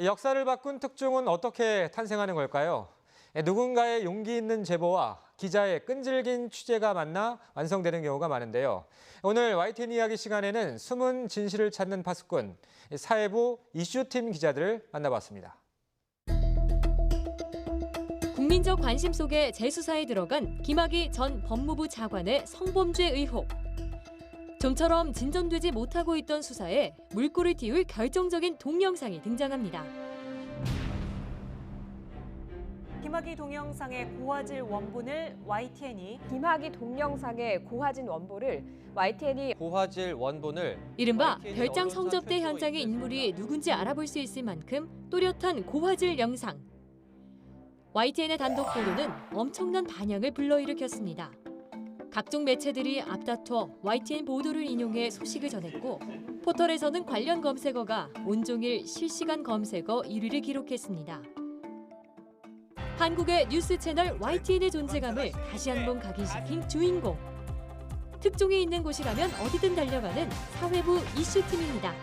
역사를 바꾼 특종은 어떻게 탄생하는 걸까요? 누군가의 용기 있는 제보와 기자의 끈질긴 취재가 만나 완성되는 경우가 많은데요. 오늘 YTN 이야기 시간에는 숨은 진실을 찾는 파수꾼, 사회부 이슈팀 기자들을 만나봤습니다. 국민적 관심 속에 재수사에 들어간 김학의 전 법무부 차관의 성범죄 의혹. 좀처럼 진전되지 못하고 있던 수사에 물꼬를 틔울 결정적인 동영상이 등장합니다. 김학의 동영상의 고화질 원본을 YTN이 김학의 동영상의 고화질 원본을 YTN이 이른바 별장 성접대 현장의 인물이 누군지 알아볼 수 있을 만큼 또렷한 고화질 영상. YTN의 단독 보도는 엄청난 반향을 불러일으켰습니다. 각종 매체들이 앞다퉈 YTN 보도를 인용해 소식을 전했고 포털에서는 관련 검색어가 온종일 실시간 검색어 1위를 기록했습니다. 한국의 뉴스 채널 YTN의 존재감을 다시 한번 각인시킨 주인공. 특종이 있는 곳이 가면 어디든 달려가는 사회부 이슈팀입니다.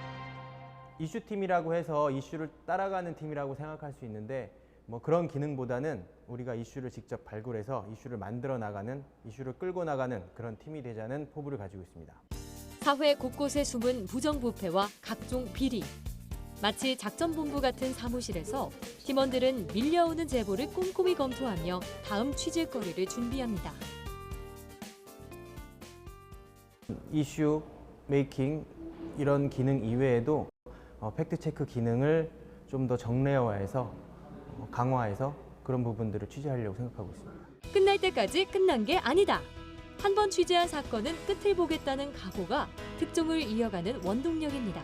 이슈팀이라고 해서 이슈를 따라가는 팀이라고 생각할 수 있는데 그런 기능보다는 우리가 이슈를 직접 발굴해서 이슈를 만들어 나가는, 이슈를 끌고 나가는 그런 팀이 되자는 포부를 가지고 있습니다. 사회 곳곳에 숨은 부정부패와 각종 비리. 마치 작전본부 같은 사무실에서 팀원들은 밀려오는 제보를 꼼꼼히 검토하며 다음 취재거리를 준비합니다. 이슈 메이킹 이런 기능 이외에도 팩트체크 기능을 좀 더 정례화해서 강화해서 그런 부분들을 취재하려고 생각하고 있습니다. 끝날 때까지 끝난 게 아니다. 한 번 취재한 사건은 끝을 보겠다는 각오가 특종을 이어가는 원동력입니다.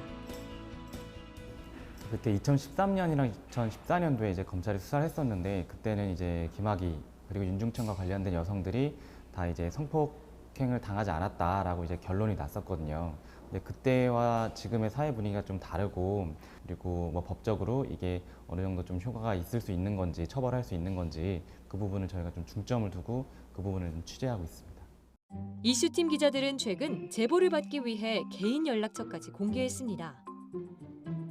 그때 2013년이랑 2014년도에 이제 검찰이 수사를 했었는데 그때는 이제 김학의 그리고 윤중천과 관련된 여성들이 다 이제 성폭행을 당하지 않았다라고 이제 결론이 났었거든요. 근데 그때와 지금의 사회 분위기가 좀 다르고 그리고 법적으로 이게 어느 정도 좀 효과가 있을 수 있는 건지 처벌할 수 있는 건지 그 부분을 저희가 좀 중점을 두고 그 부분을 좀 취재하고 있습니다. 이슈팀 기자들은 최근 제보를 받기 위해 개인 연락처까지 공개했습니다.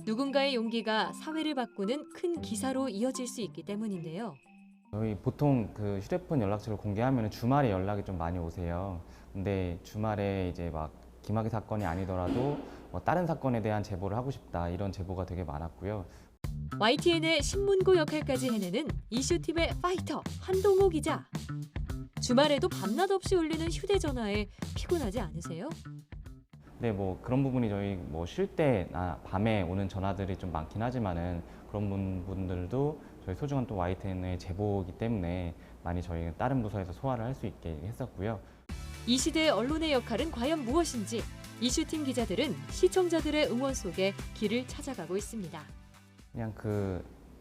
누군가의 용기가 사회를 바꾸는 큰 기사로 이어질 수 있기 때문인데요. 저희 보통 그 휴대폰 연락처를 공개하면 주말에 연락이 좀 많이 오세요. 근데 주말에 이제 김학의 사건이 아니더라도 다른 사건에 대한 제보를 하고 싶다 이런 제보가 되게 많았고요. YTN의 신문고 역할까지 해내는 이슈팀의 파이터 한동호 기자. 주말에도 밤낮 없이 울리는 휴대전화에 피곤하지 않으세요? 네, 그런 부분이 저희 쉴 때나 밤에 오는 전화들이 좀 많긴 하지만은 그런 분들도 저희 소중한 또 YTN의 제보이기 때문에 많이 저희 다른 부서에서 소화를 할 수 있게 했었고요. 이 시대의 언론의 역할은 과연 무엇인지 이슈팀 기자들은 시청자들의 응원 속에 길을 찾아가고 있습니다. 그냥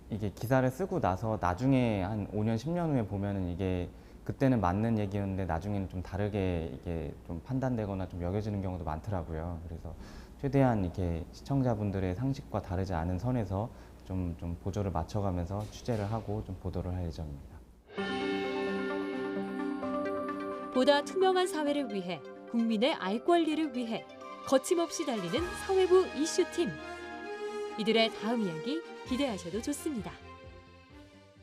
이게 기사를 쓰고 나서 나중에 한 5년, 10년 후에 보면은 이게 그때는 맞는 얘기였는데 나중에는 좀 다르게 이게 좀 판단되거나 좀 여겨지는 경우도 많더라고요. 그래서 최대한 이렇게 시청자분들의 상식과 다르지 않은 선에서 좀 보조를 맞춰가면서 취재를 하고 좀 보도를 할 예정입니다. 보다 투명한 사회를 위해, 국민의 알 권리를 위해 거침없이 달리는 사회부 이슈팀. 이들의 다음 이야기 기대하셔도 좋습니다.